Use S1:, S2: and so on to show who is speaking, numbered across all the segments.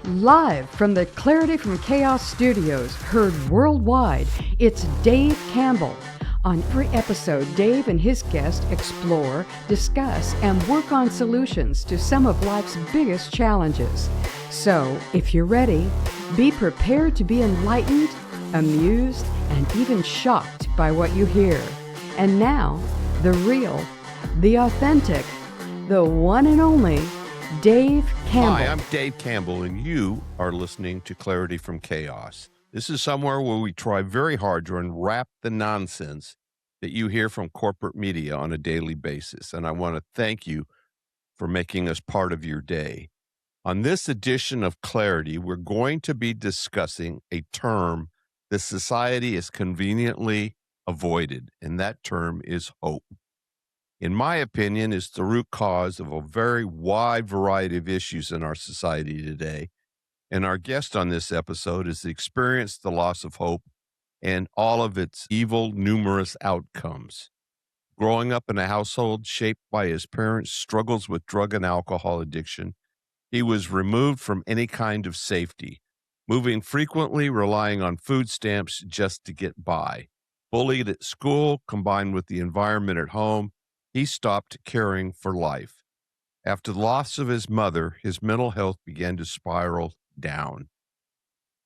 S1: Live from the Clarity from Chaos studios, heard worldwide, it's Dave Campbell. On every episode, Dave and his guests explore, discuss, and work on solutions to some of life's biggest challenges. So, if you're ready, be prepared to be enlightened, amused, and even shocked by what you hear. And now, the real, the authentic, the one and only Dave Campbell.
S2: Hi, I'm Dave Campbell, and you are listening to Clarity from Chaos. This is somewhere where we try very hard to unwrap the nonsense that you hear from corporate media on a daily basis, and I want to thank you for making us part of your day. On this edition of Clarity, we're going to be discussing a term that society has conveniently avoided, and that term is hope. In my opinion, is the root cause of a very wide variety of issues in our society today. And our guest on this episode has experienced the loss of hope and all of its evil, numerous outcomes. Growing up in a household shaped by his parents' struggles with drug and alcohol addiction, he was removed from any kind of safety, moving frequently, relying on food stamps just to get by. Bullied at school, combined with the environment at home, he stopped caring for life. After the loss of his mother, his mental health began to spiral down.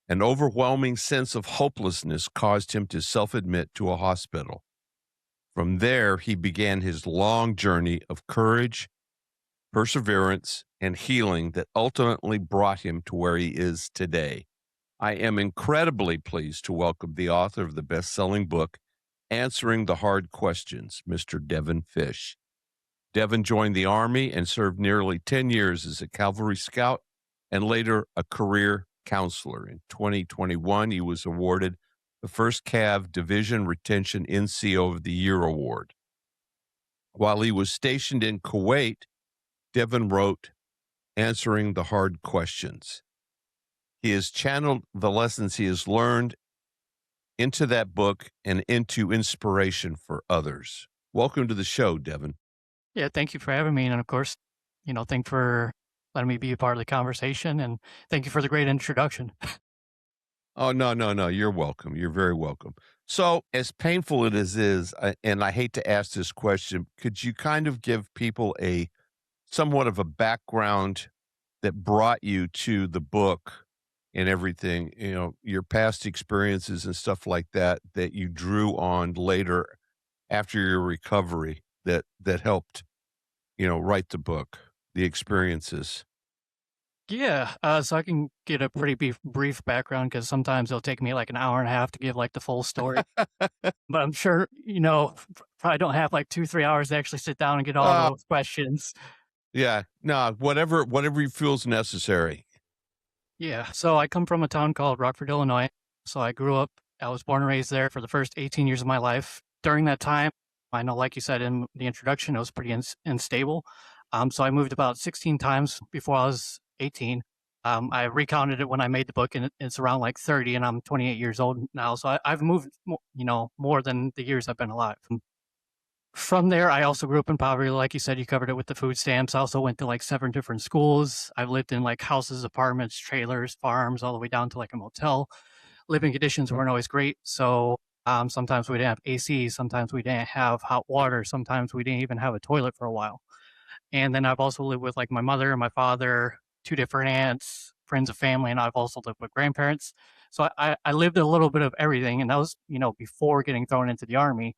S2: An overwhelming sense of hopelessness caused him to self-admit to a hospital. From there, he began his long journey of courage, perseverance, and healing that ultimately brought him to where he is today. I am incredibly pleased to welcome the author of the best-selling book, Answering the Hard Questions, Mr. Devin Fish. Devin joined the Army and served nearly 10 years as a cavalry scout and later a career counselor. In 2021, he was awarded the first Cav Division Retention NCO of the Year award. While he was stationed in Kuwait, Devin wrote Answering the Hard Questions. He has channeled the lessons he has learned into that book and into inspiration for others. Welcome to the show, Devin.
S3: Yeah, thank you for having me. And of course, thank you for letting me be a part of the conversation. And thank you for the great introduction.
S2: Oh, no. You're welcome. You're very welcome. So as painful it is, and I hate to ask this question, could you kind of give people a somewhat of a background that brought you to the book and everything, your past experiences and stuff like that you drew on later after your recovery that helped, write the book, the experiences?
S3: Yeah, so I can get a pretty brief background because sometimes it'll take me like an hour and a half to give like the full story. But I'm sure, probably don't have like 2-3 hours to actually sit down and get all those questions.
S2: Yeah, no, whatever you feel is necessary.
S3: Yeah, so I come from a town called Rockford, Illinois. So I was born and raised there for the first 18 years of my life. During that time, I know, like you said in the introduction, it was pretty unstable. So I moved about 16 times before I was 18. I recounted it when I made the book, and it's around like 30, and I'm 28 years old now. So I've moved, more than the years I've been alive. From there, I also grew up in poverty. Like you said, you covered it with the food stamps. I also went to like 7 different schools. I've lived in like houses, apartments, trailers, farms, all the way down to like a motel. Living conditions weren't always great. So sometimes we didn't have AC. Sometimes we didn't have hot water. Sometimes we didn't even have a toilet for a while. And then I've also lived with like my mother and my father, 2 different aunts, friends of family, and I've also lived with grandparents. So I lived a little bit of everything. And that was, before getting thrown into the Army.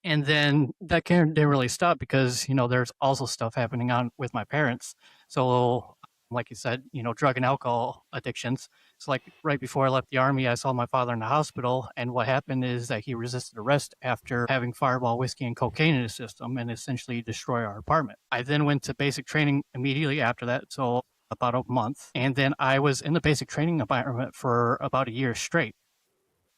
S3: And then that didn't really stop because, there's also stuff happening on with my parents. So like you said, drug and alcohol addictions. So like right before I left the Army, I saw my father in the hospital. And what happened is that he resisted arrest after having Fireball whiskey and cocaine in his system and essentially destroy our apartment. I then went to basic training immediately after that. So about a month. And then I was in the basic training environment for about a year straight.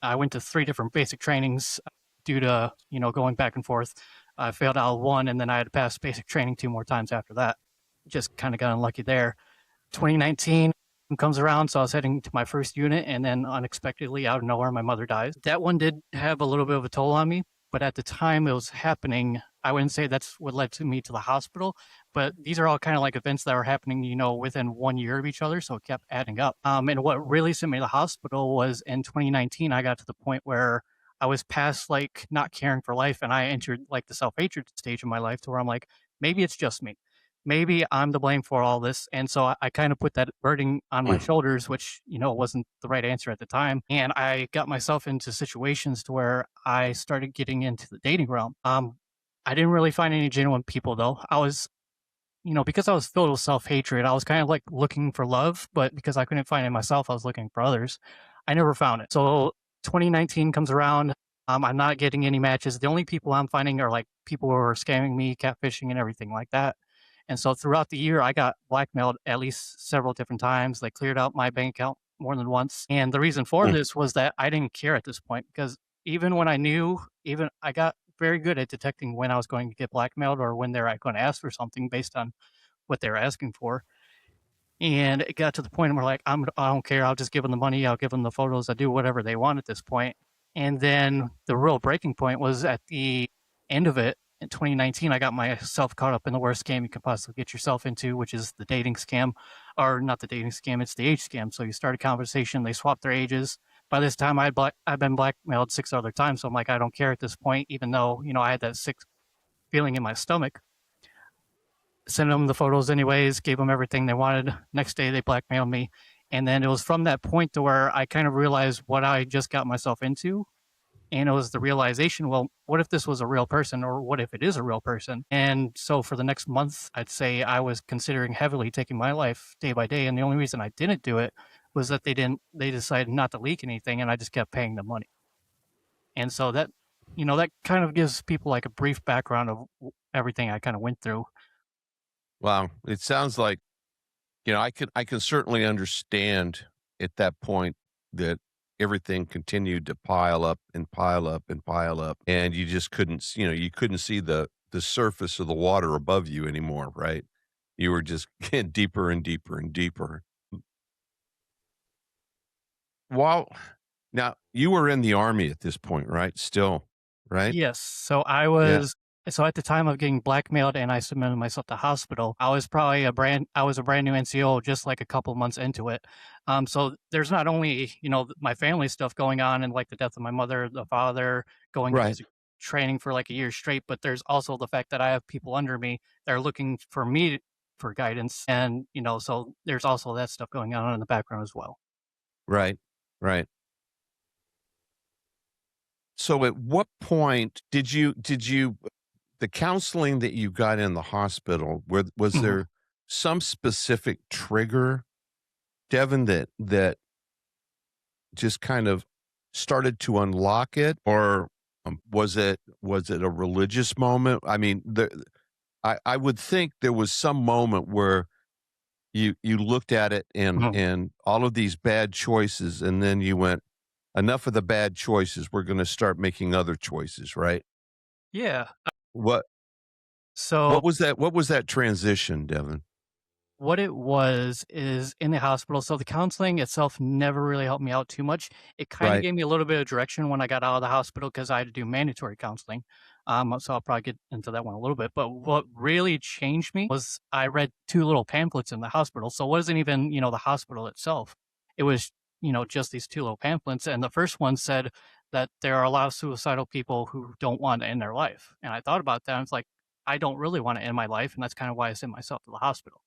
S3: I went to 3 different basic trainings due to, going back and forth. I failed out of one, and then I had to pass basic training 2 more times after that. Just kind of got unlucky there. 2019 comes around, so I was heading to my 1st unit, and then unexpectedly, out of nowhere, my mother dies. That one did have a little bit of a toll on me. but at the time it was happening, I wouldn't say that's what led to me to the hospital, but these are all kind of like events that were happening, within 1 year of each other. So it kept adding up. And what really sent me to the hospital was in 2019, I got to the point where I was past like not caring for life, and I entered like the self hatred stage of my life to where I'm like, maybe it's just me. Maybe I'm to blame for all this. And so I kind of put that burden on my
S2: Mm.
S3: shoulders, which, wasn't the right answer at the time. And I got myself into situations to where I started getting into the dating realm. I didn't really find any genuine people though. I was, because I was filled with self hatred, I was kind of like looking for love, but because I couldn't find it myself, I was looking for others. I never found it. So 2019 comes around. I'm not getting any matches. The only people I'm finding are like people who are scamming me, catfishing, and everything like that. And so throughout the year, I got blackmailed at least several different times. They cleared out my bank account more than once. And the reason for
S2: Mm.
S3: this was that I didn't care at this point because even when I knew, even I got very good at detecting when I was going to get blackmailed or when they're going to ask for something based on what they were asking for. And it got to the point where like I don't care. I'll just give them the money. I'll give them the photos. I do whatever they want at this point. And then the real breaking point was at the end of it in 2019. I got myself caught up in the worst scam you could possibly get yourself into, which is the dating scam, or not the dating scam. It's the age scam. So you start a conversation, they swap their ages. By this time, I've been blackmailed 6 other times. So I'm like, I don't care at this point, even though I had that sick feeling in my stomach. Sent them the photos anyways, gave them everything they wanted. Next day, they blackmailed me. And then it was from that point to where I kind of realized what I just got myself into. And it was the realization, well, what if this was a real person, or what if it is a real person? And so for the next month, I'd say I was considering heavily taking my life day by day. And the only reason I didn't do it was that they decided not to leak anything, and I just kept paying them money. And so that kind of gives people like a brief background of everything I kind of went through.
S2: Wow. It sounds like, I can certainly understand at that point that everything continued to pile up and pile up and pile up, and you just you couldn't see the surface of the water above you anymore, right? You were just getting deeper and deeper and deeper. While Now you were in the army at this point, right? Still, right?
S3: Yes.
S2: Yeah.
S3: So at the time of getting blackmailed and I submitted myself to hospital, I was a brand new NCO just like a couple months into it. So there's not only, my family stuff going on and like the death of my mother, the father going to
S2: Right.
S3: basic training for like a year straight, but there's also the fact that I have people under me that are looking for me for guidance. And, so there's also that stuff going on in the background as well.
S2: Right. Right. So at what point did you the counseling that you got in the hospital, was
S3: Mhm.
S2: there some specific trigger, Devin, that just kind of started to unlock it, or was it a religious moment? I mean, I would think there was some moment where you looked at it
S3: Mhm.
S2: and all of these bad choices, and then you went, enough of the bad choices. We're going to start making other choices, right?
S3: Yeah.
S2: What
S3: So
S2: what was that transition, Devin?
S3: what it was is in the hospital. So the counseling itself never really helped me out too much. It kind of
S2: Right.
S3: gave me a little bit of direction when I got out of the hospital because I had to do mandatory counseling. So I'll probably get into that one a little bit. But what really changed me was I read two little pamphlets in the hospital. So it wasn't even, the hospital itself. It was, just these two little pamphlets. And the first one said that there are a lot of suicidal people who don't want to end their life. And I thought about that. And it's like, I don't really want to end my life. And that's kind of why I sent myself to the hospital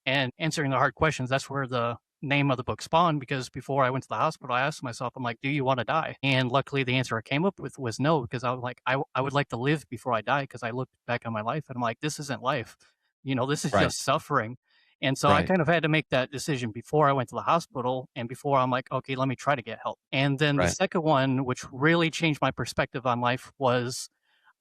S3: and answering the hard questions. That's where the name of the book spawned because before I went to the hospital, I asked myself, I'm like, do you want to die? And luckily, the answer I came up with was no, because I was like, I would like to live before I die because I looked back on my life and I'm like, this isn't life. This is
S2: Right.
S3: just suffering. And so I
S2: Right.
S3: kind of had to make that decision before I went to the hospital and before I'm like, okay, let me try to get help. And then the
S2: Right.
S3: second one, which really changed my perspective on life, was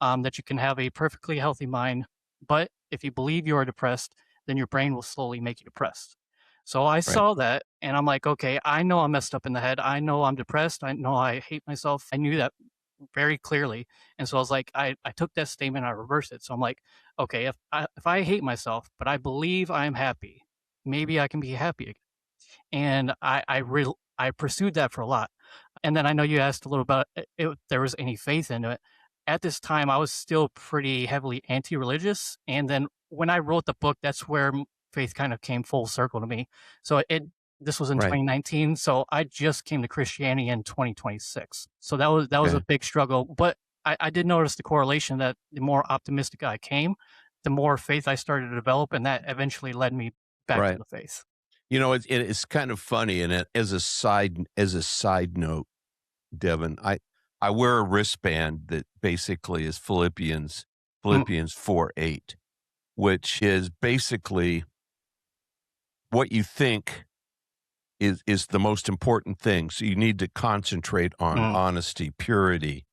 S3: that you can have a perfectly healthy mind, but if you believe you are depressed, then your brain will slowly make you depressed. So I
S2: Right.
S3: saw that and I'm like, okay, I know I'm messed up in the head. I know I'm depressed. I know I hate myself. I knew that very clearly. And so I was like, I took that statement, I reversed it. So I'm like, okay, if I hate myself, but I believe I'm happy, maybe I can be happy again. And I pursued that for a lot. And then I know you asked a little about if there was any faith in it. at this time, I was still pretty heavily anti-religious, and then when I wrote the book, that's where faith kind of came full circle to me. So this was in
S2: Right.
S3: 2019, so I just came to Christianity in 2026. So that was a
S2: Okay.
S3: big struggle, but I did notice the correlation that the more optimistic I came, the more faith I started to develop, and that eventually led me back to
S2: Right.
S3: the faith.
S2: It's kind of funny, and as a side note, Devin, I wear a wristband that basically is
S3: Mhm,
S2: Philippians 4:8, which is basically what you think is the most important thing. So you need to concentrate on
S3: mhm,
S2: honesty, purity,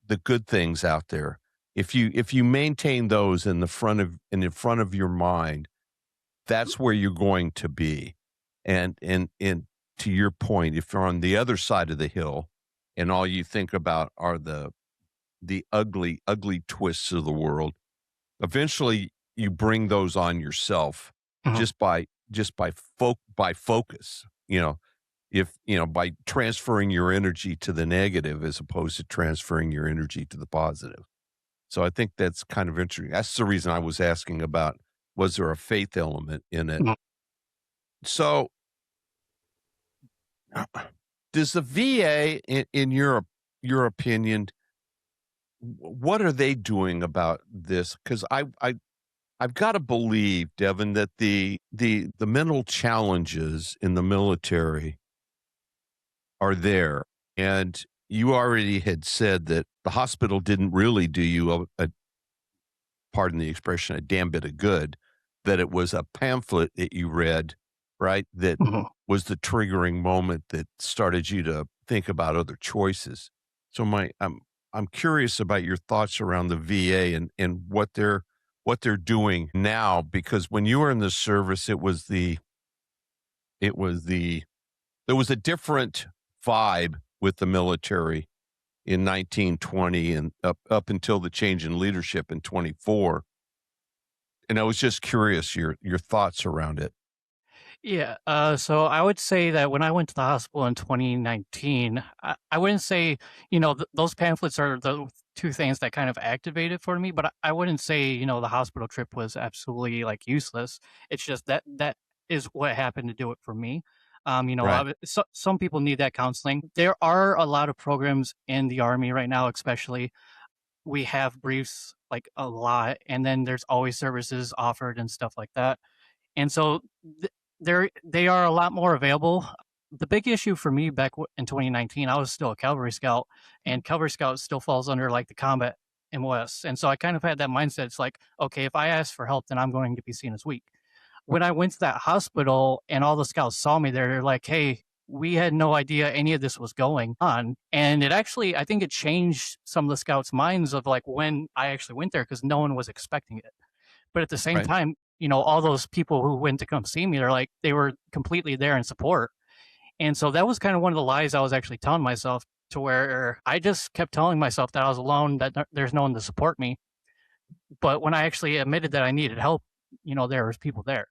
S2: the good things out there. If you maintain those in the front of your mind, that's where you're going to be. And to your point, if you're on the other side of the hill and all you think about are the ugly, ugly twists of the world, eventually you bring those on yourself
S3: mhm.
S2: just by focus, if by transferring your energy to the negative as opposed to transferring your energy to the positive. So I think that's kind of interesting. That's the reason I was asking about, was there a faith element in it?
S3: Mhm.
S2: So does the VA, in your opinion, what are they doing about this? Because I've got to believe, Devin, that the mental challenges in the military are there. And you already had said that the hospital didn't really do you pardon the expression, a damn bit of good, that it was a pamphlet that you read, right? That
S3: Mhm.
S2: was the triggering moment that started you to think about other choices. So I'm curious about your thoughts around the VA and what they're doing now, because when you were in the service, it was the there was a different vibe with the military in 1920 and up until the change in leadership in 24. And I was just curious your thoughts around it.
S3: Yeah, so I would say that when I went to the hospital in 2019, I wouldn't say, those pamphlets are the two things that kind of activated for me, but I wouldn't say, the hospital trip was absolutely like useless. It's just that is what happened to do it for me.
S2: Right.
S3: Some people need that counseling. There are a lot of programs in the Army right now, especially. We have briefs like a lot, and then there's always services offered and stuff like that. And so they are a lot more available. The big issue for me back in 2019, I was still a cavalry scout, and cavalry scout still falls under like the combat MOS. And so I kind of had that mindset. It's like, okay, if I ask for help, then I'm going to be seen as weak. When I went to that hospital and all the scouts saw me there, they're like, hey, we had no idea any of this was going on. And it actually, I think it changed some of the scouts' minds of like when I actually went there because no one was expecting it. But at the same
S2: Right.
S3: time, all those people who went to come see me, they're like, they were completely there in support. And so that was kind of one of the lies I was actually telling myself, to where I just kept telling myself that I was alone, that there's no one to support me. But when I actually admitted that I needed help, there was people there.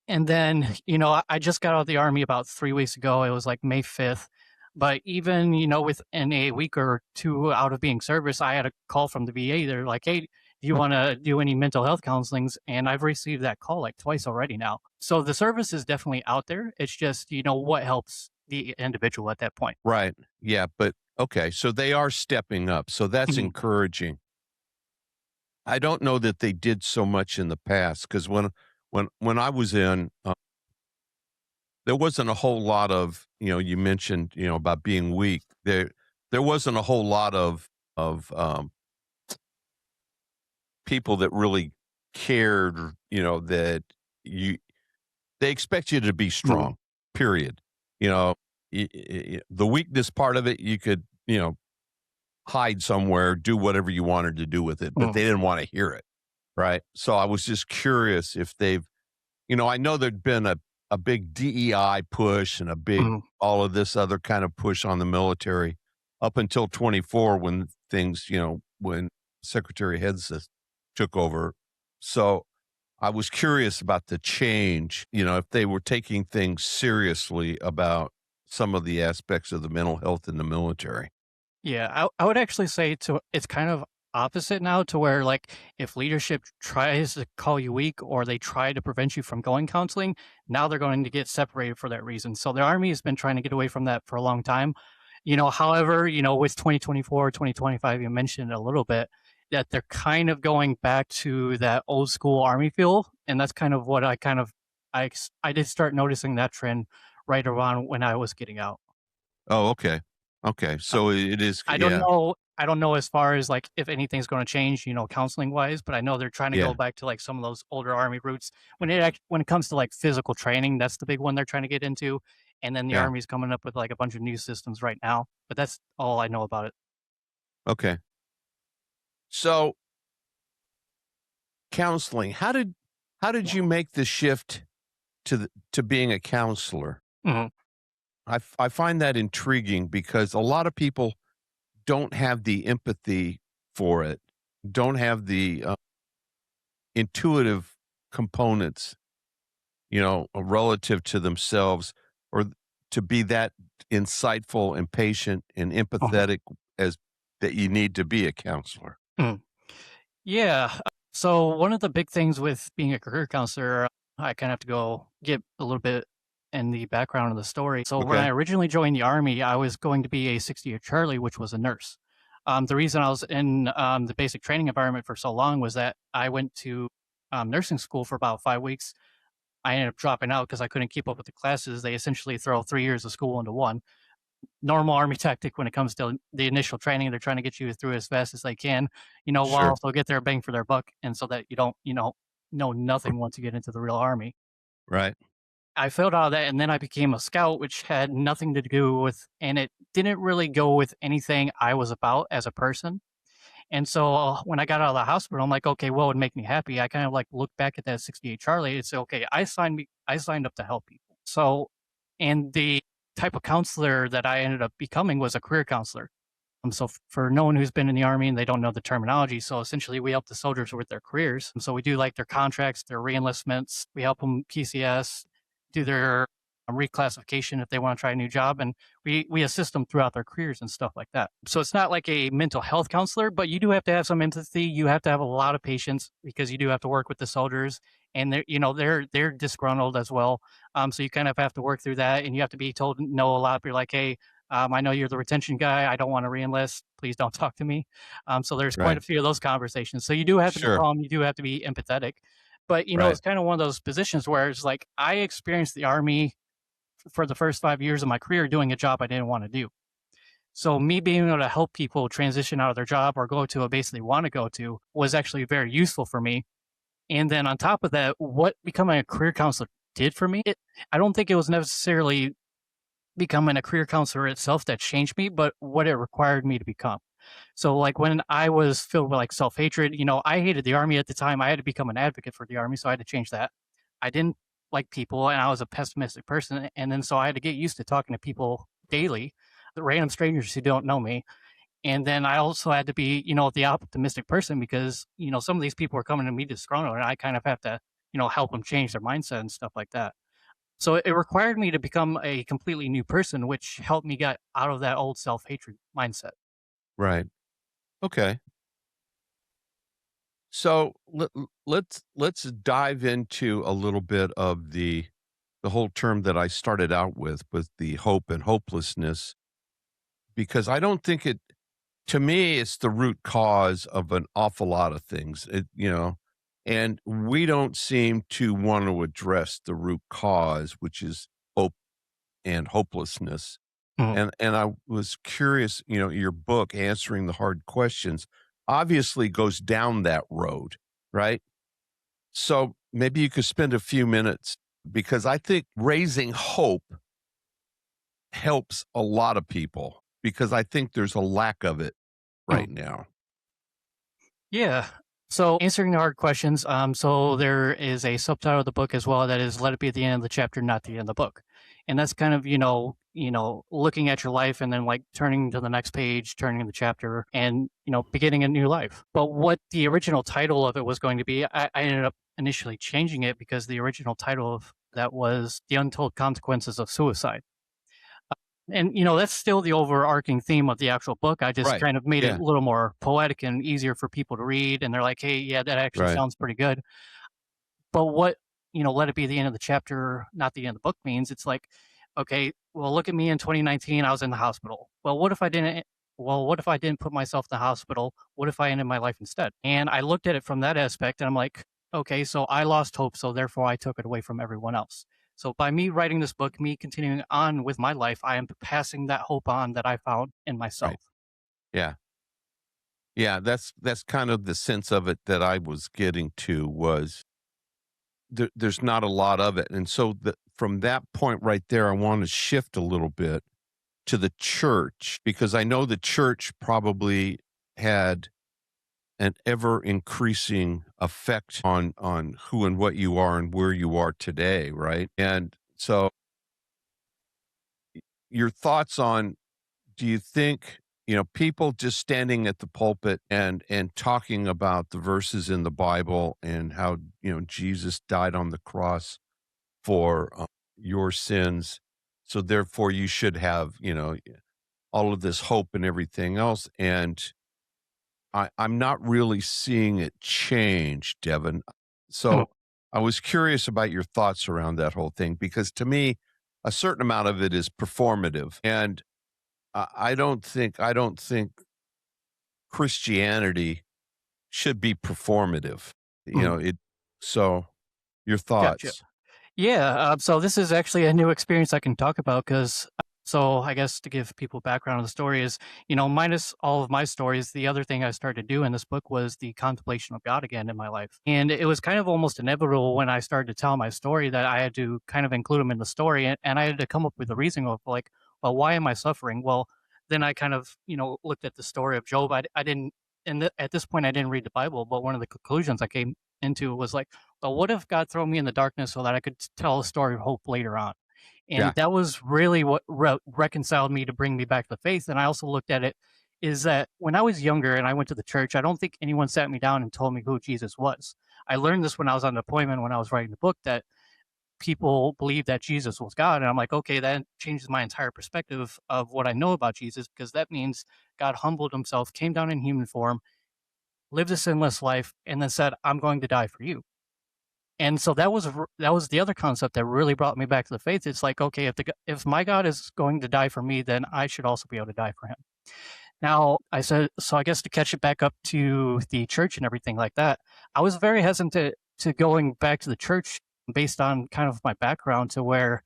S3: And then, I just got out of the Army about 3 weeks ago. It was like May 5th. But even, within a week or two out of being service, I had a call from the VA. They're like, hey, do you want to do any mental health counselings? And I've received that call like twice already now. So the service is definitely out there. It's just, what helps the individual at that point.
S2: Right. Yeah, but okay, so they are stepping up. So that's
S3: Mhm,
S2: encouraging. I don't know that they did so much in the past, because when I was in, there wasn't a whole lot of, you mentioned, about being weak. There wasn't a whole lot of people that really cared, that you they expect you to be
S3: mhm,
S2: strong, period. You know, the weakness part of it, you could, hide somewhere, do whatever you wanted to do with it, but
S3: mhm,
S2: they didn't want to hear it. Right. So I was just curious if I know there'd been a big DEI push and a big,
S3: mhm.
S2: all of this other kind of push on the military up until 24, when when Secretary Hegseth took over. So I was curious about the change, if they were taking things seriously about some of the aspects of the mental health in the military.
S3: Yeah, I would actually say it's kind of opposite now to where like if leadership tries to call you weak or they try to prevent you from going counseling, now they're going to get separated for that reason. So the army has been trying to get away from that for a long time. However, with 2024, 2025, you mentioned a little bit that they're kind of going back to that old school army feel. And that's kind of what I did start noticing that trend right around when I was getting out.
S2: Oh, okay. Okay. So it is,
S3: I don't
S2: yeah,
S3: know I don't know as far as, like, if anything's gonna change, counseling wise, but I know they're trying to go
S2: yeah,
S3: back to, like, some of those older army roots. When it comes to, like, physical training, that's the big one they're trying to get into, and then the
S2: yeah.
S3: army's coming up with, like, a bunch of new systems right now, but that's all I know about it.
S2: Okay. So counseling, how did you make the shift to being a counselor?
S3: Mhm.
S2: I find that intriguing because a lot of people don't have the empathy for it, don't have the intuitive components, relative to themselves, or to be that insightful and patient and
S3: Uh-huh.
S2: empathetic as that you need to be a counselor.
S3: Mhm. Yeah. So one of the big things with being a career counselor, I kind of have to go get a little bit in the background of the story. So when I
S2: Okay,
S3: originally joined the army, I was going to be a 60-year Charlie, which was a nurse. The reason I was in the basic training environment for so long was that I went to nursing school for about 5 weeks. I ended up dropping out because I couldn't keep up with the classes. They essentially throw 3 years of school into one. Normal army tactic when it comes to the initial training. They're trying to get you through as fast as they can, while
S2: sure,
S3: also get their bang for their buck, and so that you don't, know nothing once you get into the real army.
S2: right,
S3: I failed out of that, and then I became a scout, which had nothing to do with, and it didn't really go with anything I was about as a person. And so when I got out of the hospital, I'm like, okay, what would make me happy? I kind of like look back at that 68 Charlie and say, okay, I signed up to help people. So, and the type of counselor that I ended up becoming was a career counselor. So for no one who's been in the army and they don't know the terminology, so essentially we help the soldiers with their careers. So we do like their contracts, their reenlistments. We help them PCS, do their reclassification if they want to try a new job, and we assist them throughout their careers and stuff like that. So it's not like a mental health counselor, but you do have to have some empathy. You have to have a lot of patience because you do have to work with the soldiers, and they're disgruntled as well. So you kind of have to work through that, and you have to be told no a lot. You're like, hey, I know you're the retention guy. I don't want to reenlist. Please don't talk to me. So there's quite
S2: right,
S3: a few of those conversations. So you do have to be
S2: sure,
S3: calm. You do have to be empathetic. But
S2: right,
S3: it's kind of one of those positions where it's like I experienced the army for the first 5 years of my career doing a job I didn't want to do. So me being able to help people transition out of their job or go to a base they want to go to was actually very useful for me. And then on top of that, what becoming a career counselor did for me, I don't think it was necessarily becoming a career counselor itself that changed me, but what it required me to become. So, like when I was filled with like self hatred, I hated the army at the time. I had to become an advocate for the army, so I had to change that. I didn't like people, and I was a pessimistic person, and then so I had to get used to talking to people daily, the random strangers who don't know me. And then I also had to be, the optimistic person because some of these people are coming to me disgruntled, and I kind of have to, help them change their mindset and stuff like that. So it required me to become a completely new person, which helped me get out of that old self-hatred mindset.
S2: right. Okay. So let's dive into a little bit of the whole term that I started out with the hope and hopelessness, because I don't think it, to me, it's the root cause of an awful lot of things. And we don't seem to want to address the root cause, which is hope and hopelessness.
S3: Mhm.
S2: And I was curious, your book, Answering the Hard Questions, obviously goes down that road, right? So maybe you could spend a few minutes, because I think raising hope helps a lot of people, because I think there's a lack of it
S3: Mhm.
S2: right now.
S3: Yeah. So answering the hard questions. So there is a subtitle of the book as well that is "Let it be at the end of the chapter, not the end of the book," and that's kind of looking at your life and then like turning to the next page, turning the chapter, and beginning a new life. But what the original title of it was going to be, I ended up initially changing it because the original title of that was "The Untold Consequences of Suicide." And, that's still the overarching theme of the actual book. I just
S2: Right.
S3: kind of made it
S2: Yeah.
S3: a little more poetic and easier for people to read. And they're like, hey, yeah, that actually
S2: Right.
S3: sounds pretty good. But what, let it be the end of the chapter, not the end of the book means it's like, okay, well, look at me in 2019, I was in the hospital. What if I didn't put myself in the hospital? What if I ended my life instead? And I looked at it from that aspect and I'm like, okay, so I lost hope. So therefore I took it away from everyone else. So by me writing this book, me continuing on with my life, I am passing that hope on that I found in
S2: Right.
S3: myself.
S2: Yeah. Yeah. That's kind of the sense of it that I was getting to was there's not a lot of it. And so from that point right there, I want to shift a little bit to the church because I know the church probably had an ever increasing effect on who and what you are and where you are today, right? And so your thoughts on, do you think, people just standing at the pulpit and talking about the verses in the Bible and how, Jesus died on the cross for your sins, so therefore you should have, all of this hope and everything else, and I'm not really seeing it change, Devin. So I was curious about your thoughts around that whole thing because to me, a certain amount of it is performative, and I don't think Christianity should be performative.
S3: Mhm.
S2: It. So your
S3: Gotcha.
S2: thoughts?
S3: Yeah, so this is actually a new experience I can talk about because, so I guess to give people background on the story is, minus all of my stories, the other thing I started to do in this book was the contemplation of God again in my life. And it was kind of almost inevitable when I started to tell my story that I had to kind of include them in the story. And I had to come up with a reason of like, well, why am I suffering? Well, then I kind of, looked at the story of Job. I didn't, at this point, I didn't read the Bible, but one of the conclusions I came into was like, but what if God threw me in the darkness so that I could tell a story of hope later on? And
S2: Yeah.
S3: that was really what reconciled me to bring me back to faith. And I also looked at it is that when I was younger and I went to the church, I don't think anyone sat me down and told me who Jesus was. I learned this when I was on deployment when I was writing the book that people believe that Jesus was God. And I'm like, okay, that changes my entire perspective of what I know about Jesus because that means God humbled himself, came down in human form, lived a sinless life, and then said, I'm going to die for you. And so that was the other concept that really brought me back to the faith. It's like, okay, if my God is going to die for me, then I should also be able to die for him. Now, I said, so I guess to catch it back up to the church and everything like that, I was very hesitant to going back to the church based on kind of my background to where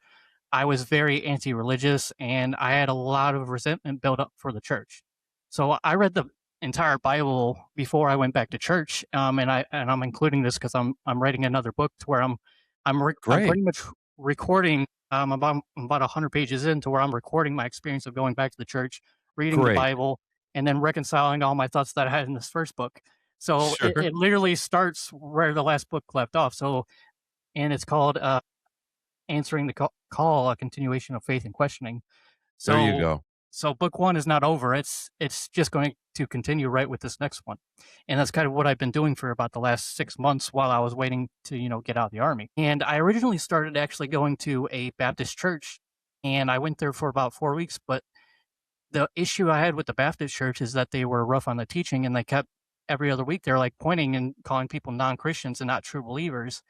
S3: I was very anti-religious and I had a lot of resentment built up for the church. So I read the entire Bible before I went back to church, and I'm including this because I'm writing another book to where I'm
S2: Great.
S3: pretty much recording about 100 pages into where I'm recording my experience of going back to the church, reading the
S2: Great.
S3: Bible, and then reconciling all my thoughts that I had in this first book. So
S2: Sure.
S3: it literally starts where the last book left off. So and it's called answering the call, a continuation of faith and questioning.
S2: There you
S3: So
S2: go.
S3: so book 1 is not over. It's just going to continue right with this next one. And that's kind of what I've been doing for about the last 6 months while I was waiting to, get out of the army. And I originally started actually going to a Baptist church and I went there for about 4 weeks, but the issue I had with the Baptist church is that they were rough on the teaching and they kept every other week they're like pointing and calling people non-Christians and not true believers,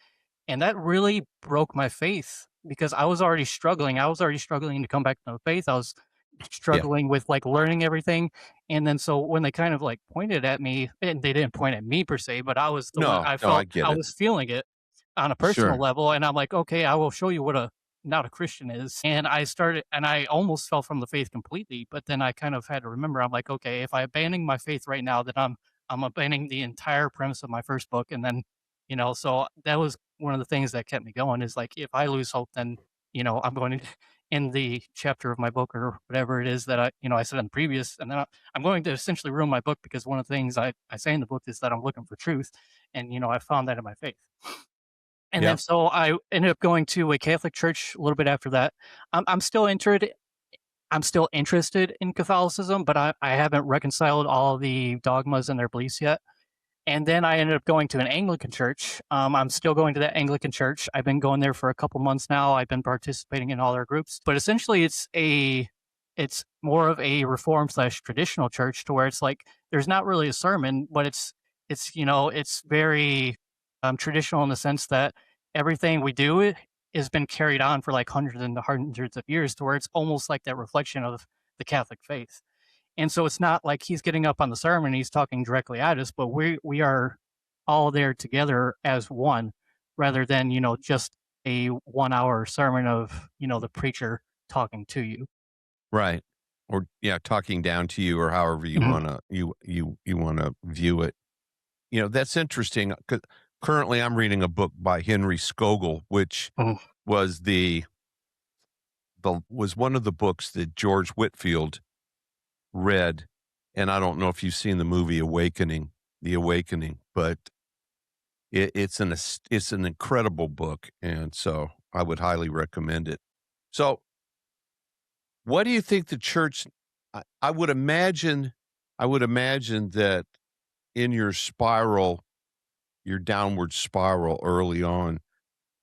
S3: and that really broke my faith because I was already struggling. I was already struggling to come back to the faith. I was
S2: Yeah.
S3: struggling with like learning everything. And then so when they kind of like pointed at me, and they didn't point at me per se, but I was the one
S2: No, no, I get
S3: I
S2: it.
S3: was feeling it on a personal
S2: Sure.
S3: level. And I'm like, okay, I will show you what a not a Christian is. And I started and I almost fell from the faith completely, but then I kind of had to remember, I'm like, okay, if I abandon my faith right now, then I'm abandoning the entire premise of my first book. And then, so that was one of the things that kept me going is like if I lose hope, then I'm going to end the chapter of my book or whatever it is that I said in the previous, and then I'm going to essentially ruin my book because one of the things I say in the book is that I'm looking for truth, and I found that in my faith. And then
S2: Yep.
S3: so I ended up going to a Catholic church a little bit after that. I'm still interested. I'm still interested in Catholicism, but I haven't reconciled all the dogmas and their beliefs yet. And then I ended up going to an Anglican church. I'm still going to that Anglican church. I've been going there for a couple months now. I've been participating in all their groups, but essentially it's a it's more of a reform slash traditional church to where it's like there's not really a sermon, but it's very traditional in the sense that everything we do has been carried on for like hundreds and hundreds of years to where it's almost like that reflection of the Catholic faith. And so it's not like he's getting up on the sermon and he's talking directly at us, but we are all there together as one rather than, just a 1 hour sermon of, the preacher talking to you.
S2: Right. Or yeah, talking down to you or however you
S3: Mhm.
S2: wanna you wanna view it. That's interesting 'cause currently I'm reading a book by Henry Scougal, which
S3: Mhm.
S2: was was one of the books that George Whitefield read, and I don't know if you've seen the movie The Awakening, but it's an incredible book, and so I would highly recommend it. So, what do you think the church I would imagine that in your downward spiral early on,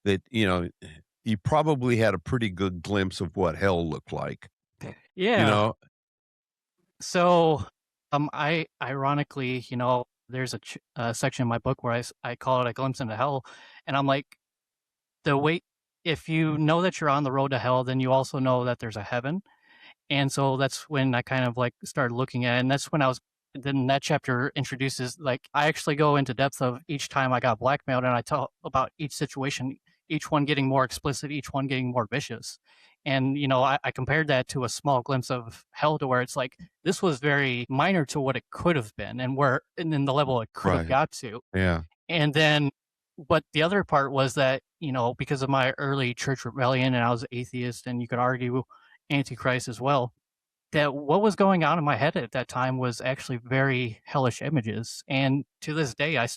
S2: that, you probably had a pretty good glimpse of what hell looked like, you
S3: Yeah.
S2: know?
S3: So, I ironically, there's a section in my book where I call it a glimpse into hell, and I'm like, the way if you know that you're on the road to hell, then you also know that there's a heaven. And so that's when I kind of like started looking at it. And that's when then that chapter introduces, like, I actually go into depth of each time I got blackmailed and I tell about each situation, each one getting more explicit, each one getting more vicious. And, I compared that to a small glimpse of hell to where it's like, this was very minor to what it could have been and then the level it could have
S2: Right.
S3: got to.
S2: Yeah.
S3: And then but the other part was that, because of my early church rebellion and I was atheist and you could argue antichrist as well, that what was going on in my head at that time was actually very hellish images. And to this day, I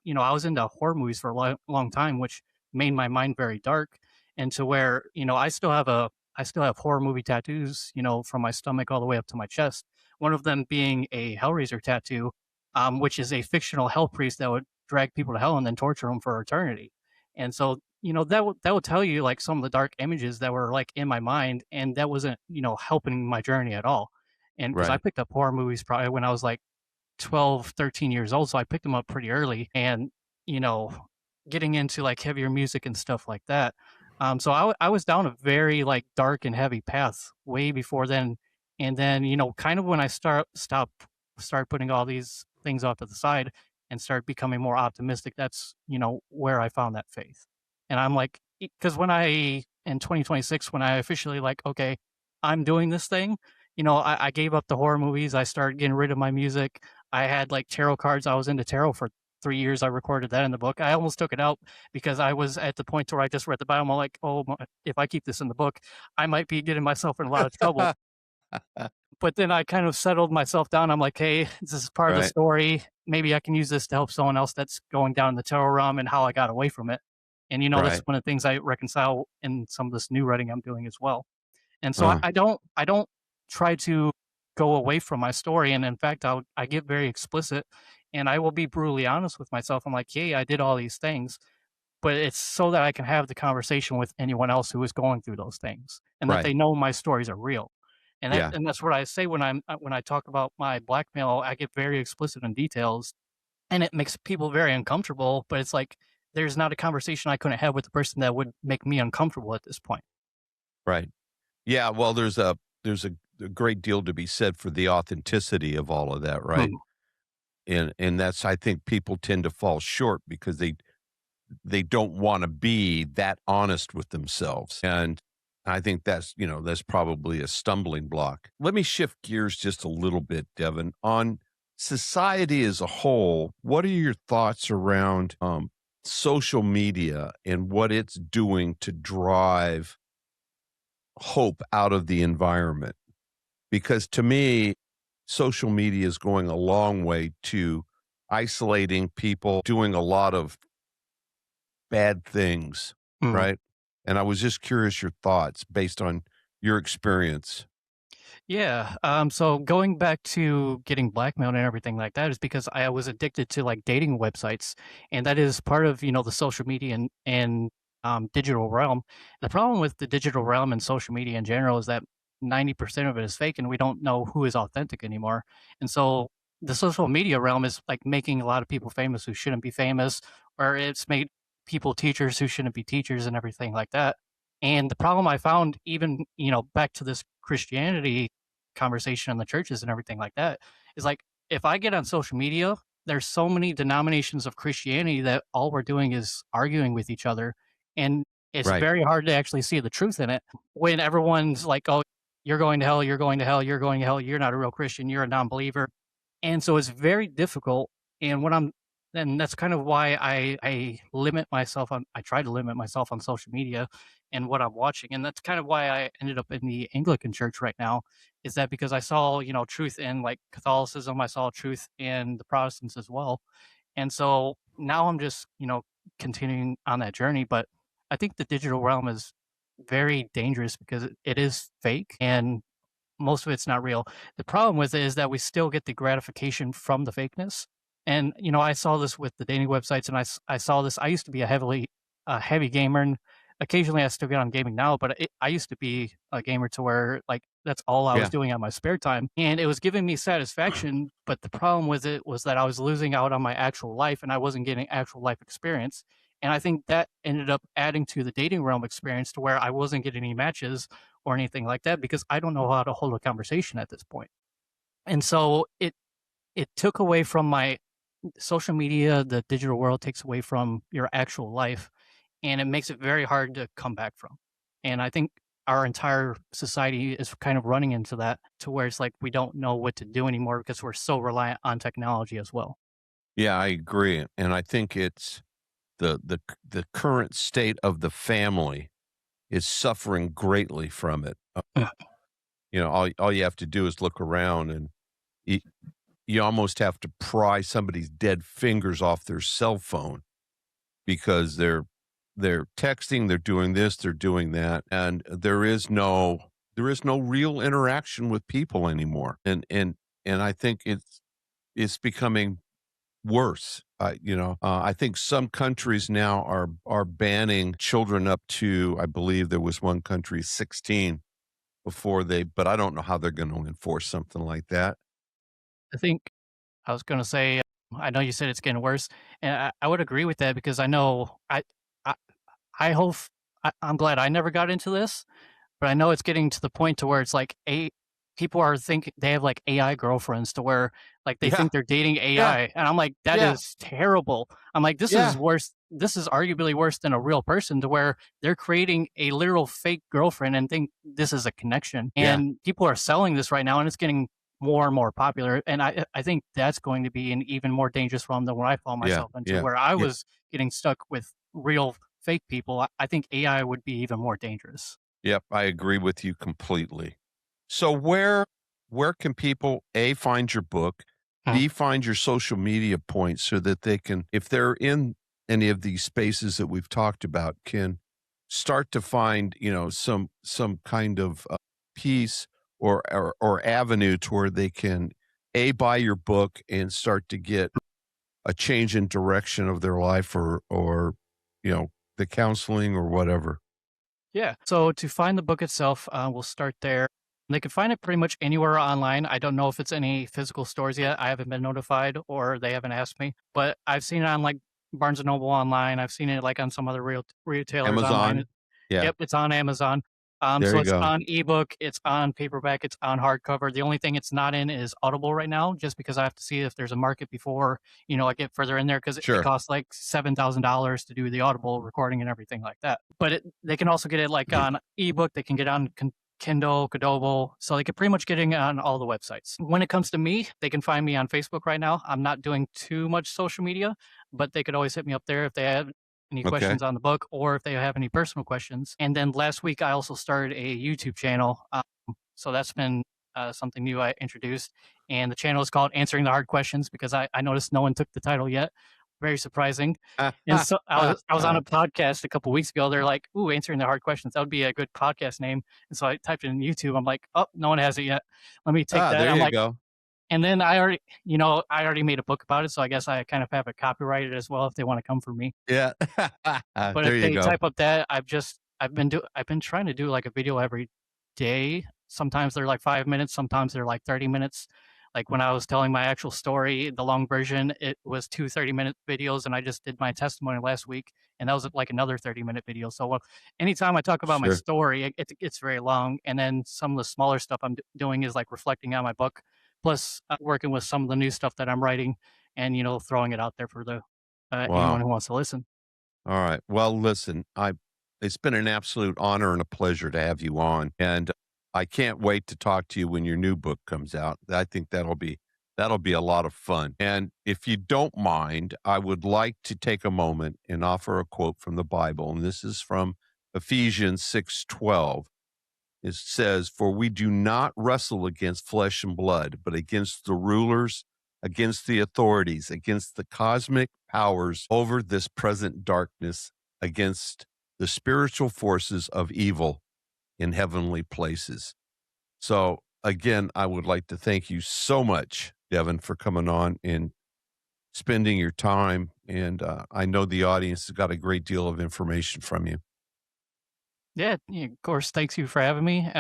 S3: was into horror movies for a long time, which made my mind very dark. And to where, I still have horror movie tattoos, from my stomach all the way up to my chest. One of them being a Hellraiser tattoo, which is a fictional hell priest that would drag people to hell and then torture them for eternity. And so, that would tell you like some of the dark images that were like in my mind, and that wasn't, helping my journey at all. And because I
S2: Right.
S3: picked up horror movies probably when I was like 12, 13 years old, so I picked them up pretty early, and you know, getting into like heavier music and stuff like that. So I was down a very like dark and heavy path way before then, and then kind of when I start putting all these things off to the side and start becoming more optimistic. That's where I found that faith, and I'm like, because when I in 2026 when I officially like, okay, I'm doing this thing. I gave up the horror movies. I started getting rid of my music. I had like tarot cards. I was into tarot for 3 years. I recorded that in the book. I almost took it out because I was at the point where I just read the Bible. I'm like, oh, if I keep this in the book, I might be getting myself in a lot of trouble. But then I kind of settled myself down. I'm like, hey, this is part of the
S2: Right.
S3: story. Maybe I can use this to help someone else that's going down the tarot realm and how I got away from it. And that's
S2: Right.
S3: one of the things I reconcile in some of this new writing I'm doing as well. And so
S2: Uh,
S3: I don't try to go away from my story, and in fact, I get very explicit, and I will be brutally honest with myself. I'm like, "Hey, I did all these things," but it's so that I can have the conversation with anyone else who is going through those things, and that
S2: right.
S3: they know my stories are real.
S2: Yeah.
S3: And that's what I say when I talk about my blackmail. I get very explicit in details, and it makes people very uncomfortable. But it's like there's not a conversation I couldn't have with the person that would make me uncomfortable at this point.
S2: Right. Yeah, well, there's a great deal to be said for the authenticity of all of that, right?
S3: Mhm.
S2: And that's I think people tend to fall short because they don't wanna be that honest with themselves, and I think that's probably a stumbling block. Let me shift gears just a little bit, Devin. On society as a whole, what are your thoughts around, social media and what it's doing to drive hope out of the environment? Because to me, social media is going a long way to isolating people, doing a lot of bad things,
S3: Mhm.
S2: right? And I was just curious your thoughts based on your experience.
S3: Yeah. So going back to getting blackmailed and everything like that is because I was addicted to like dating websites, and that is part of the social media and digital realm. The problem with the digital realm and social media in general is that 90% of it is fake and we don't know who is authentic anymore. And so the social media realm is like making a lot of people famous who shouldn't be famous, or it's made people teachers who shouldn't be teachers and everything like that. And the problem I found, even, back to this Christianity conversation in the churches and everything like that, is like if I get on social media, there's so many denominations of Christianity that all we're doing is arguing with each other. And it's
S2: Right.
S3: very hard to actually see the truth in it when everyone's like, oh, you're going to hell, you're going to hell, you're going to hell, you're not a real Christian, you're a non believer. And so it's very difficult. And and that's kind of why I limit myself on, I try to limit myself on social media and what I'm watching. And that's kind of why I ended up in the Anglican church right now, is that because I saw, truth in like Catholicism, I saw truth in the Protestants as well. And so now I'm just, continuing on that journey. But I think the digital realm is very dangerous because it is fake and most of it's not real. The problem with it is that we still get the gratification from the fakeness. And, I saw this with the dating websites and I saw this. I used to be a heavy gamer, and occasionally I still get on gaming now, but I used to be a gamer to where like that's all I was
S2: Yeah.
S3: doing on my spare time. And it was giving me satisfaction. But the problem with it was that I was losing out on my actual life and I wasn't getting actual life experience. And I think that ended up adding to the dating realm experience to where I wasn't getting any matches or anything like that because I don't know how to hold a conversation at this point. And so it took away from my social media, the digital world takes away from your actual life and it makes it very hard to come back from. And I think our entire society is kind of running into that to where it's like we don't know what to do anymore because we're so reliant on technology as well.
S2: Yeah, I agree. And I think it's the current state of the family is suffering greatly from it.
S3: Yeah.
S2: All you have to do is look around and you, you almost have to pry somebody's dead fingers off their cell phone because they're texting, they're doing this, they're doing that, and there is no real interaction with people anymore. And I think it's becoming worse. I think some countries now are banning children up to, I believe there was one country 16 but I don't know how they're going to enforce something like that.
S3: I think I was going to say, I know you said it's getting worse, and I would agree with that because I know I, I hope I'm glad I never got into this, but I know it's getting to the point to where it's like people are think they have like AI girlfriends to where like they
S2: Yeah,
S3: think they're dating
S2: yeah,
S3: AI, and I'm like that
S2: yeah,
S3: is terrible. I'm like this is
S2: yeah,
S3: worse. This is arguably worse than a real person to where they're creating a literal fake girlfriend and think this is a connection.
S2: yeah,
S3: And people are selling this right now, and it's getting more and more popular. And I think that's going to be an even more dangerous realm than what I found
S2: yeah,
S3: myself into,
S2: yeah,
S3: where I
S2: yeah.
S3: was getting stuck with real fake people. I think AI would be even more dangerous.
S2: Yep, I agree with you completely. So where can people A, find your book,
S3: Mhm.
S2: B, find your social media points so that they can, if they're in any of these spaces that we've talked about, can start to find, some kind of piece or avenue to where they can A, buy your book and start to get a change in direction of their life or the counseling or whatever.
S3: Yeah. So to find the book itself, we'll start there. They can find it pretty much anywhere online. I don't know if it's any physical stores yet. I haven't been notified or they haven't asked me, but I've seen it on like Barnes and Noble online. I've seen it like on some other real retailers online.
S2: Amazon. Yeah,
S3: Yep, it's on Amazon.
S2: there
S3: So
S2: you
S3: it's
S2: go.
S3: on ebook, it's on paperback, it's on hardcover. The only thing it's not in is Audible right now, just because I have to see if there's a market before, I get further in there because it
S2: Sure.
S3: costs like $7,000 to do the Audible recording and everything like that. But they can also get it like on ebook, they can get on Kindle, Kodobo, so they can pretty much get it on all the websites. When it comes to me, they can find me on Facebook right now. I'm not doing too much social media, but they could always hit me up there if they have any
S2: Okay.
S3: questions on the book or if they have any personal questions. And then last week, I also started a YouTube channel. So that's been something new I introduced. And the channel is called Answering the Hard Questions because I noticed no one took the title yet. Very surprising. And so I was on a podcast a couple weeks ago. They're like, "Ooh, answering the hard questions. That would be a good podcast name." And so I typed it in YouTube. I'm like, "Oh, no one has it yet. Let me take that."
S2: There
S3: I'm
S2: you
S3: like,
S2: go.
S3: and then I already made a book about it, so I guess I kind of have it copyrighted as well if they want to come for me.
S2: Yeah.
S3: But
S2: There
S3: if
S2: you
S3: they
S2: go.
S3: type up that, I've been trying to do like a video every day Sometimes they're like 5 minutes, sometimes they're like 30 minutes. Like when I was telling my actual story, the long version, it was two 30-minute videos, and I just did my testimony last week, and that was like another 30-minute video. So anytime I talk about my
S2: Sure.
S3: story, it's very long. And then some of the smaller stuff I'm doing is like reflecting on my book, plus working with some of the new stuff that I'm writing, and throwing it out there for the anyone
S2: Wow.
S3: who wants to listen.
S2: All right. Well, listen, it's been an absolute honor and a pleasure to have you on, and I can't wait to talk to you when your new book comes out. I think that'll be a lot of fun. And if you don't mind, I would like to take a moment and offer a quote from the Bible, and this is from Ephesians 6:12. It says, "For we do not wrestle against flesh and blood, but against the rulers, against the authorities, against the cosmic powers over this present darkness, against the spiritual forces of evil in heavenly places." So, again, I would like to thank you so much, Devin, for coming on and spending your time. And I know the audience has got a great deal of information from you.
S3: Yeah, yeah, of course. Thanks you for having me.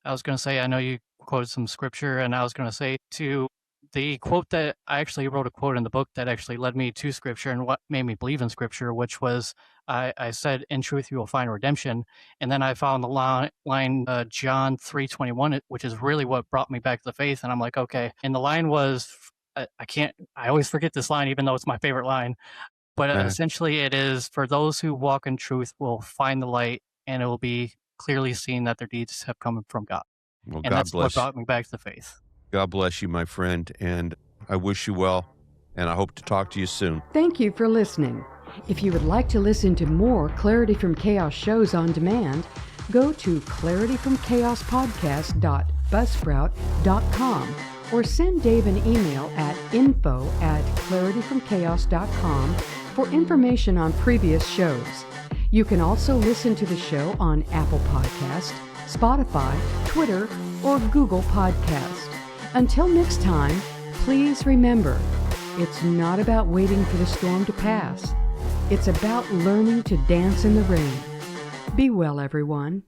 S3: I was going to say, I know you quoted some scripture, and I was going to say too, the quote that I actually wrote a quote in the book that actually led me to scripture and what made me believe in scripture, which was I said, "In truth, you will find redemption," and then I found the line John 3:21, which is really what brought me back to the faith. And I'm like, okay. And the line was, I always forget this line, even though it's my favorite line. But
S2: Uh,
S3: essentially, it is for those who walk in truth will find the light, and it will be clearly seen that their deeds have come from God.
S2: well,
S3: And that's what brought me back to the faith.
S2: God bless you, my friend. And I wish you well. And I hope to talk to you soon.
S1: Thank you for listening. If you would like to listen to more Clarity from Chaos shows on demand, go to clarityfromchaos.buzzsprout.com or send Dave an email at info@clarityfromchaos.com for information on previous shows. You can also listen to the show on Apple Podcast, Spotify, Twitter, or Google Podcast. Until next time, please remember, it's not about waiting for the storm to pass. It's about learning to dance in the rain. Be well, everyone.